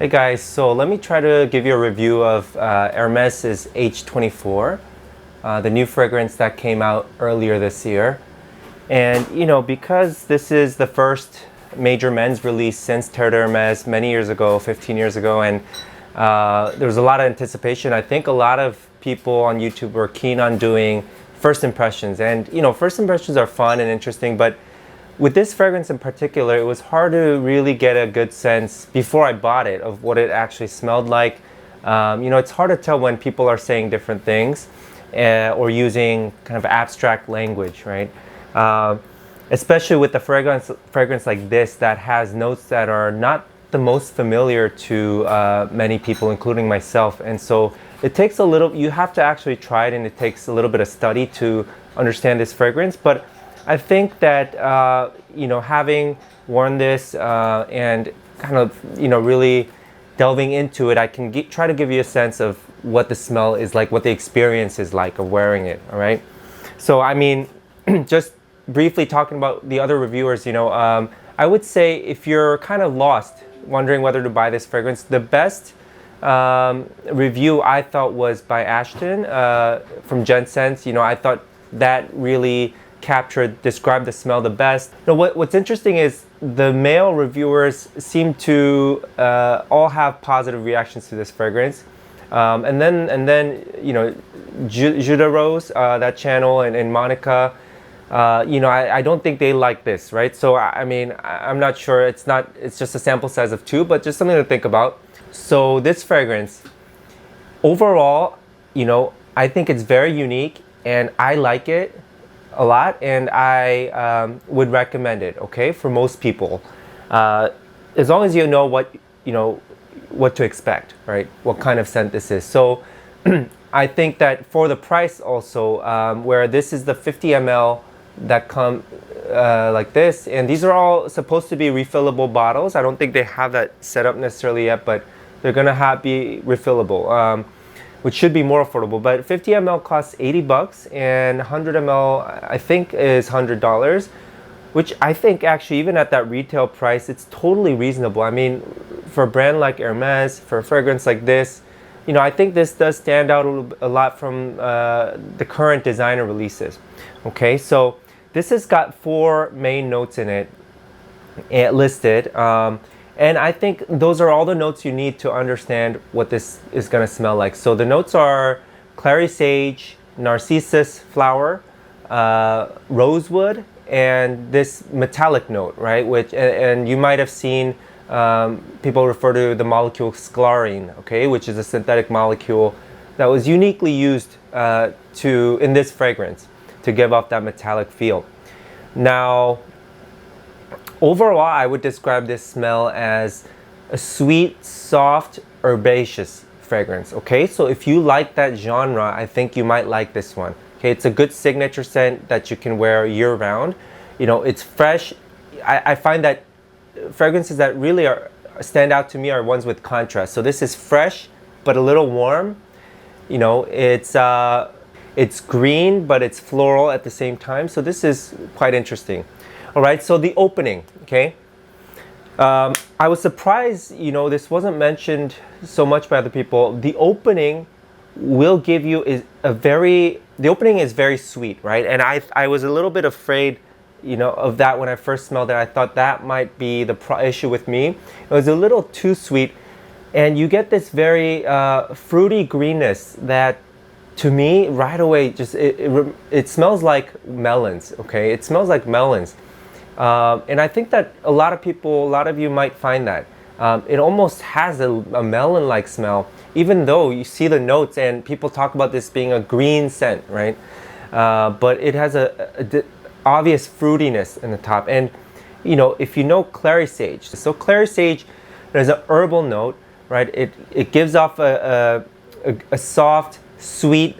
Hey guys, so let me try to give you a review of Hermes H24, the new fragrance that came out earlier this year. And because this is the first major men's release since Terre D'Hermes many years ago, 15 years ago, and there was a lot of anticipation. I think a lot of people on YouTube were keen on doing first impressions. And first impressions are fun and interesting, but with this fragrance in particular, it was hard to really get a good sense before I bought it of what it actually smelled like. It's hard to tell when people are saying different things or using kind of abstract language, right? Especially with the fragrance like this that has notes that are not the most familiar to many people, including myself. And so it takes a little, you have to actually try it, and it takes a little bit of study to understand this fragrance. But I think that having worn this and kind of really delving into it, I can try to give you a sense of what the smell is like, what the experience is like of wearing it. All right. So I mean, just briefly talking about the other reviewers, I would say if you're kind of lost, wondering whether to buy this fragrance, the best review I thought was by Ashton from Jensense. I thought that really described the smell the best. What's interesting is the male reviewers seem to all have positive reactions to this fragrance, and then Judah Rose, that channel, and Monica, I don't think they like this, right? So I mean, I'm not sure. It's just a sample size of 2, but just something to think about. So this fragrance, overall, I think it's very unique, and I like it a lot, and I would recommend it, okay, for most people, as long as you know what to expect, right? What kind of scent this is. So I think that for the price also, where this is the 50 ml that come like this, and these are all supposed to be refillable bottles. I don't think they have that set up necessarily yet, but they're gonna be refillable, which should be more affordable. But 50 ml costs $80, and 100 ml I think is $100, which I think actually even at that retail price, it's totally reasonable. I mean, for a brand like Hermes, for a fragrance like this, I think this does stand out a lot from the current designer releases. Okay, so this has got 4 main notes in it listed. And I think those are all the notes you need to understand what this is going to smell like. So the notes are clary sage, narcissus flower, rosewood, and this metallic note, right? Which, and you might have seen people refer to the molecule sclarine, okay, which is a synthetic molecule that was uniquely used in this fragrance to give off that metallic feel. Now, overall, I would describe this smell as a sweet, soft, herbaceous fragrance, okay? So if you like that genre, I think you might like this one, okay? It's a good signature scent that you can wear year-round. It's fresh. I find that fragrances that really stand out to me are ones with contrast. So this is fresh, but a little warm. It's green, but it's floral at the same time. So this is quite interesting. All right, so the opening, okay? I was surprised, this wasn't mentioned so much by other people. The opening will give you the opening is very sweet, right? And I was a little bit afraid, of that when I first smelled it. I thought that might be the issue with me. It was a little too sweet, and you get this very fruity greenness that, to me, right away, just it smells like melons, okay? It smells like melons. And I think that a lot of you might find that. It almost has a melon-like smell, even though you see the notes and people talk about this being a green scent, right? But it has a obvious fruitiness in the top. And, if you know clary sage, so clary sage, there's an herbal note, right? It gives off a soft, sweet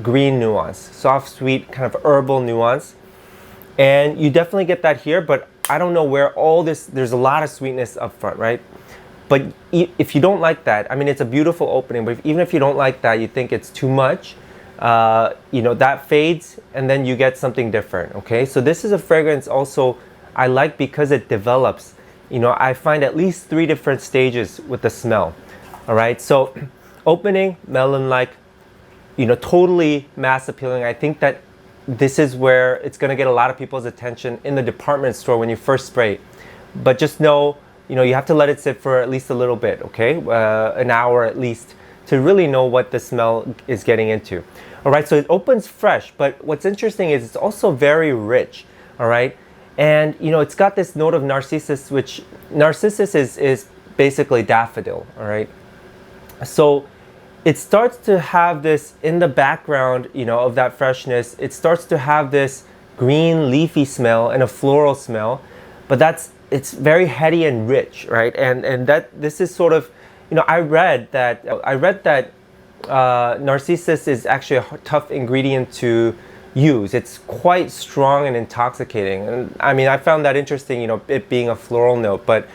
green nuance, soft, sweet, kind of herbal nuance. And you definitely get that here, but I don't know where there's a lot of sweetness up front, right? But if you don't like that, I mean, it's a beautiful opening, but even if you don't like that, you think it's too much, that fades, and then you get something different, okay? So this is a fragrance also I like because it develops I find at least 3 different stages with the smell. All right, so opening, melon-like, totally mass appealing. I think that this is where it's going to get a lot of people's attention in the department store when you first spray it. But just know, you have to let it sit for at least a little bit, okay? An hour at least, to really know what the smell is getting into. All right, so it opens fresh, but what's interesting is it's also very rich, all right? And, it's got this note of narcissus, which narcissus is basically daffodil, all right? So it starts to have this in the background, of that freshness. It starts to have this green leafy smell and a floral smell, but it's very heady and rich, right? And that this is sort of, I read that narcissus is actually a tough ingredient to use. It's quite strong and intoxicating. And I mean, I found that interesting, it being a floral note, but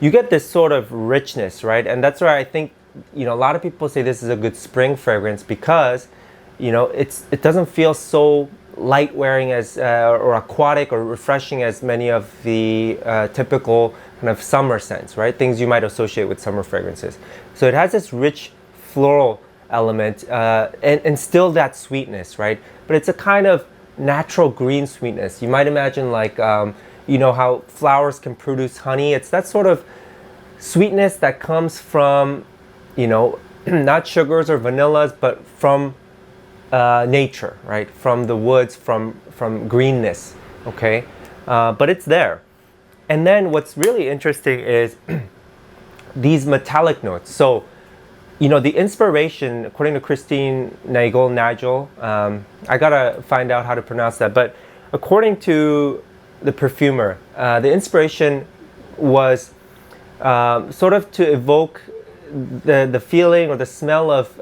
you get this sort of richness, right? And that's why I think, a lot of people say this is a good spring fragrance because, it doesn't feel so light wearing as or aquatic or refreshing as many of the typical kind of summer scents, right? Things you might associate with summer fragrances. So it has this rich floral element and still that sweetness, right? But it's a kind of natural green sweetness. You might imagine like, how flowers can produce honey. It's that sort of sweetness that comes from, not sugars or vanillas, but from nature, right? From the woods, from greenness, okay? But it's there. And then what's really interesting is these metallic notes. So, the inspiration, according to Christine Nagel, I gotta find out how to pronounce that, but according to the perfumer, the inspiration was sort of to evoke the feeling or the smell of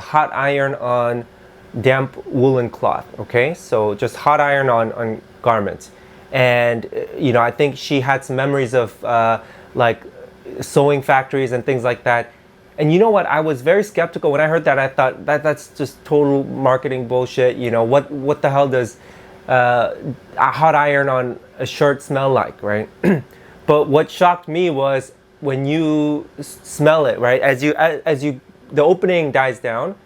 hot iron on damp woolen cloth, okay? So just hot iron on garments. And, I think she had some memories of like sewing factories and things like that. And you know what? I was very skeptical when I heard that. I thought that's just total marketing bullshit. What the hell does a hot iron on a shirt smell like, right? But what shocked me was when you smell it, right? As the opening dies down,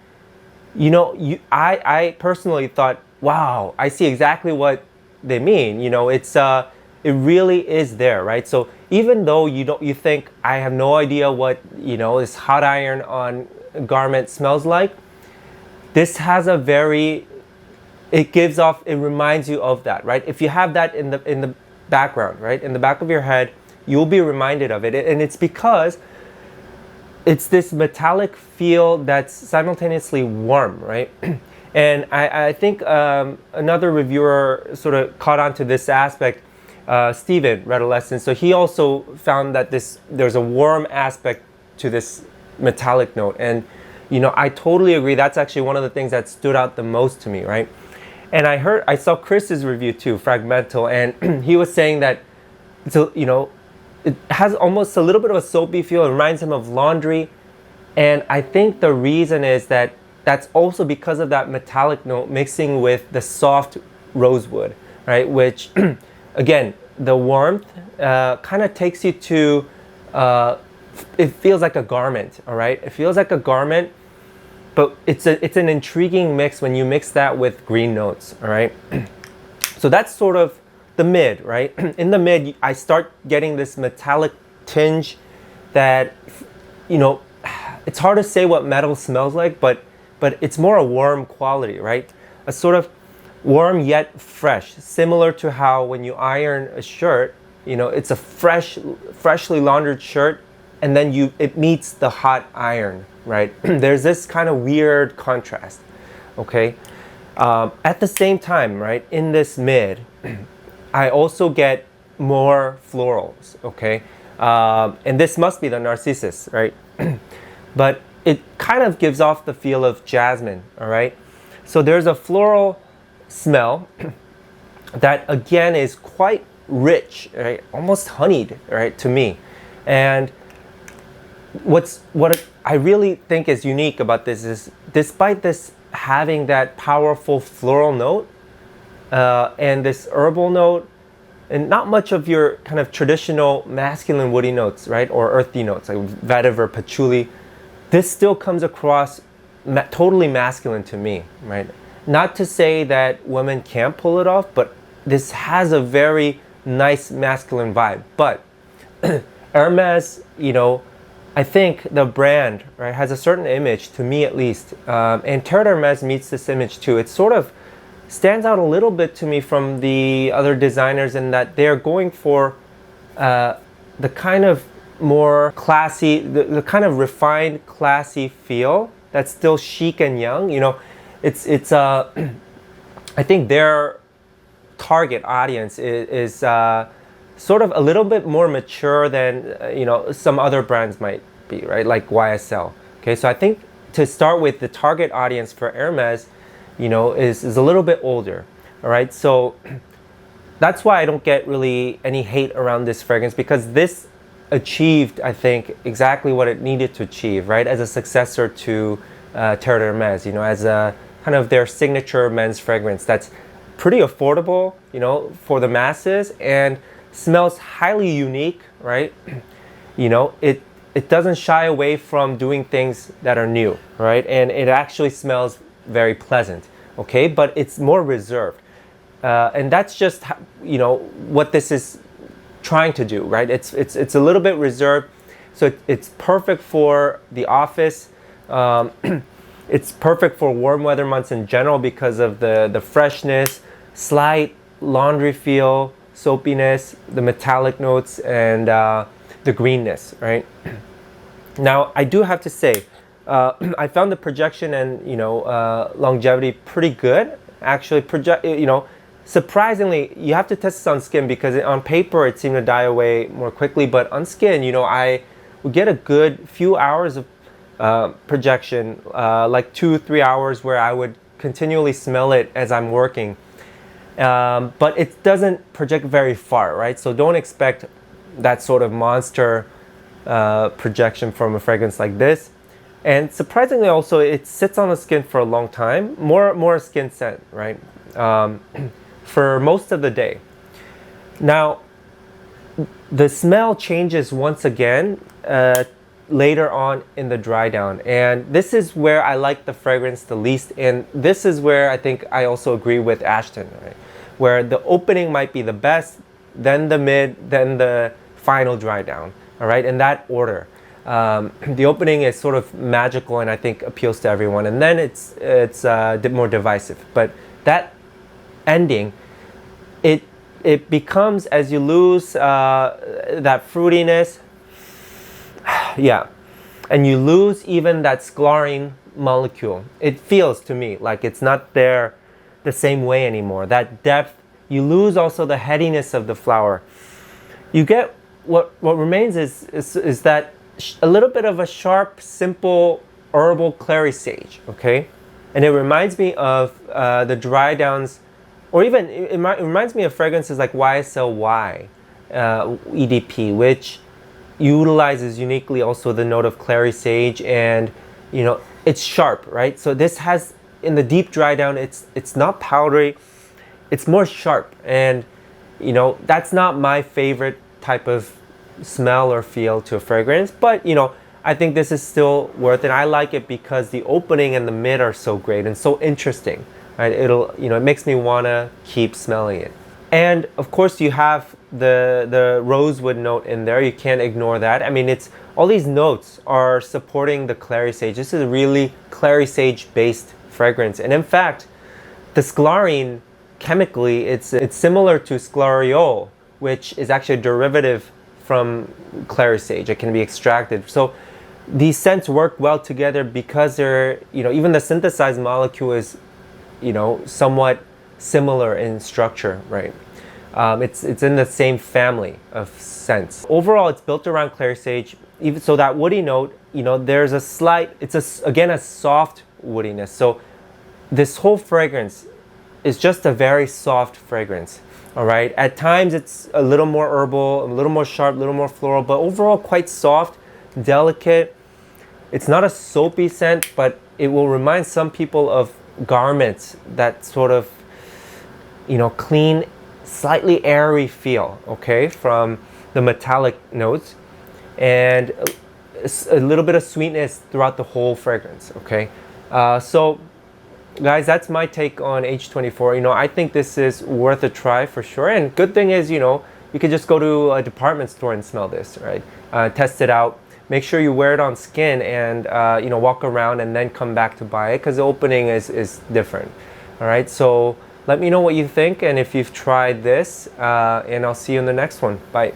I personally thought, wow, I see exactly what they mean. It really is there, right? So even though you think I have no idea what this hot iron on garment smells like, this has it reminds you of that, right? If you have that in the background, right, in the back of your head, you'll be reminded of it. And it's because it's this metallic feel that's simultaneously warm, right? And I think another reviewer sort of caught on to this aspect, Steven Redolescent. So he also found that there's a warm aspect to this metallic note. And, I totally agree. That's actually one of the things that stood out the most to me, right? And I saw Chris's review too, Fragmental, and he was saying that, it has almost a little bit of a soapy feel. It reminds him of laundry. And I think the reason is that's also because of that metallic note mixing with the soft rosewood, right? Which, again, the warmth kind of takes you to, it feels like a garment, all right? It feels like a garment, but it's an intriguing mix when you mix that with green notes, all right? So that's sort of the mid, right? In the mid, I start getting this metallic tinge that, it's hard to say what metal smells like, but it's more a warm quality, right? A sort of warm yet fresh, similar to how when you iron a shirt, it's a freshly laundered shirt, and then it meets the hot iron, right? There's this kind of weird contrast, okay? At the same time, right, in this mid, I also get more florals, okay? And this must be the narcissus, right? But it kind of gives off the feel of jasmine, all right? So there's a floral smell that, again, is quite rich, right? Almost honeyed, right, to me. And what I really think is unique about this is, despite this having that powerful floral note, and this herbal note, and not much of your kind of traditional masculine woody notes, right? Or earthy notes like vetiver, patchouli. This still comes across totally masculine to me, right? Not to say that women can't pull it off, but this has a very nice masculine vibe. But Hermes, I think the brand, right, has a certain image, to me at least. And Terre D'Hermes meets this image too. It sort of stands out a little bit to me from the other designers in that they're going for the kind of more classy, the kind of refined, classy feel that's still chic and young. It's I think their target audience is sort of a little bit more mature than some other brands might be, right? Like YSL. Okay, so I think to start with, the target audience for Hermes, is a little bit older. All right, so that's why I don't get really any hate around this fragrance, because this achieved, I think, exactly what it needed to achieve, right? As a successor to Terre D'Hermes, as a kind of their signature men's fragrance that's pretty affordable, for the masses, and smells highly unique, right? It doesn't shy away from doing things that are new, right? And it actually smells very pleasant, okay? But it's more reserved. And that's just, what this is trying to do, right? It's a little bit reserved. So it's perfect for the office. It's perfect for warm weather months in general because of the freshness, slight laundry feel, soapiness, the metallic notes, and the greenness, right? Now, I do have to say, I found the projection and longevity pretty good. Actually, surprisingly, you have to test this on skin, because on paper it seemed to die away more quickly, but on skin, I would get a good few hours of projection, like 2-3 hours, where I would continually smell it as I'm working. But it doesn't project very far, right? So don't expect that sort of monster projection from a fragrance like this. And surprisingly also, it sits on the skin for a long time, more skin scent, right? For most of the day. Now, the smell changes once again later on in the dry down, and this is where I like the fragrance the least, and this is where I think I also agree with Ashton, right? Where the opening might be the best, then the mid, then the final dry down, all right, in that order. The opening is sort of magical and I think appeals to everyone, and then it's more divisive. But that ending, it becomes, as you lose that fruitiness, yeah, and you lose even that sclarine molecule. It feels to me like it's not there the same way anymore. That depth, you lose also the headiness of the flower. You get what remains is that a little bit of a sharp, simple, herbal clary sage, okay? And it reminds me of the dry downs, or even it reminds me of fragrances like YSL EDP, which utilizes uniquely also the note of clary sage, and it's sharp, right? So this has, in the deep dry down, it's not powdery, it's more sharp, and that's not my favorite type of smell or feel to a fragrance, but I think this is still worth it. I like it because the opening and the mid are so great and so interesting, right? It makes me want to keep smelling it. And of course you have the rosewood note in there. You can't ignore that. I mean, it's all these notes are supporting the clary sage. This is a really clary sage based fragrance, and in fact the sclarine, chemically it's similar to sclariol, which is actually a derivative from clary sage. It can be extracted. So these scents work well together because they're, even the synthesized molecule is, somewhat similar in structure, right? It's in the same family of scents. Overall, it's built around clary sage. Even so, that woody note, there's a slight, again a soft woodiness. So this whole fragrance is just a very soft fragrance. All right. At times it's a little more herbal, a little more sharp, a little more floral, but overall quite soft, delicate. It's not a soapy scent, but it will remind some people of garments that sort of, clean slightly airy feel, okay, from the metallic notes, and a little bit of sweetness throughout the whole fragrance, okay? So guys, that's my take on H24. I think this is worth a try for sure. And good thing is, you could just go to a department store and smell this, right? Test it out. Make sure you wear it on skin and, walk around and then come back to buy it, because the opening is different. All right, so let me know what you think and if you've tried this, and I'll see you in the next one. Bye.